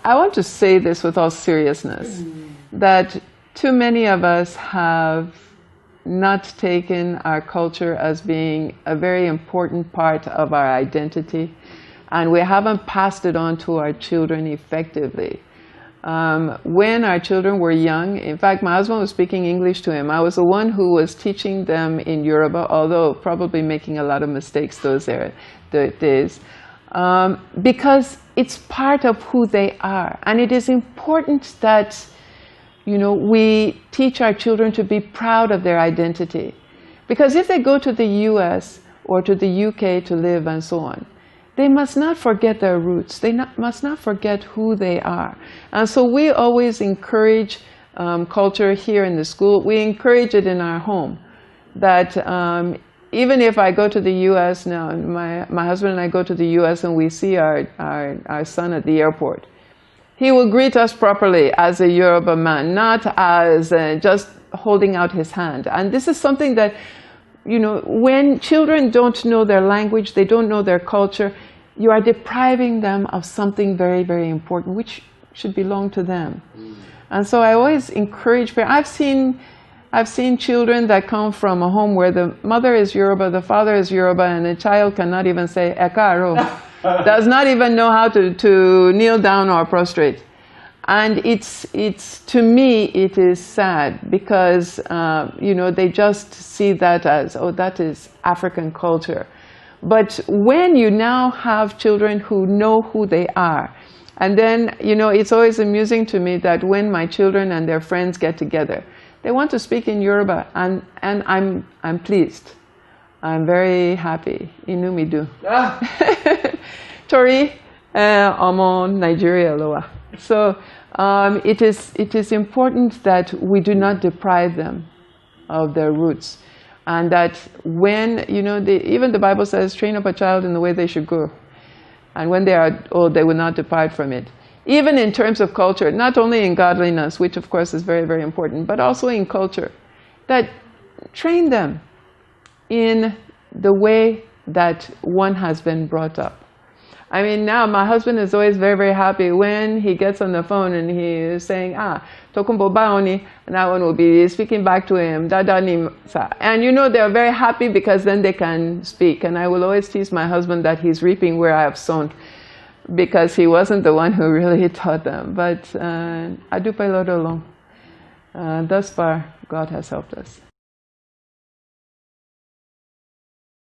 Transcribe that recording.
I want to say this with all seriousness, that too many of us have not taken our culture as being a very important part of our identity, and we haven't passed it on to our children effectively. When our children were young, in fact, my husband was speaking English to him. I was the one who was teaching them in Yoruba, although probably making a lot of mistakes those days, because it's part of who they are. And it is important that, you know, we teach our children to be proud of their identity. Because if they go to the US or to the UK to live and so on, they must not forget their roots. They must not forget who they are. And so we always encourage culture here in the school. We encourage it in our home. That even if I go to the US now, and my husband and I go to the US and we see our son at the airport, he will greet us properly as a Yoruba man, not as just holding out his hand. And this is something that, you know, when children don't know their language, they don't know their culture, you are depriving them of something very, very important, which should belong to them. And so I always encourage, I've seen children that come from a home where the mother is Yoruba, the father is Yoruba, and the child cannot even say ekaro, does not even know how to kneel down or prostrate. And it's to me, it is sad because, you know, they just see that as, oh, that is African culture. But when you now have children who know who they are, and then, you know, it's always amusing to me that when my children and their friends get together, they want to speak in Yoruba, and I'm pleased. I'm very happy. Inumidu. Tori, Omo, Nigeria, Loa. So it is important that we do not deprive them of their roots. And that when, you know, even the Bible says, train up a child in the way they should go. And when they are old, they will not depart from it. Even in terms of culture, not only in godliness, which of course is very, very important, but also in culture. That train them in the way that one has been brought up. I mean, now my husband is always very, very happy when he gets on the phone and he is saying, Tokumbo Baoni, and I will be speaking back to him, Dada Nimsa. And you know, they're very happy because then they can speak. And I will always tease my husband that he's reaping where I have sown, because he wasn't the one who really taught them. But Adupai Lodo Long, thus far, God has helped us.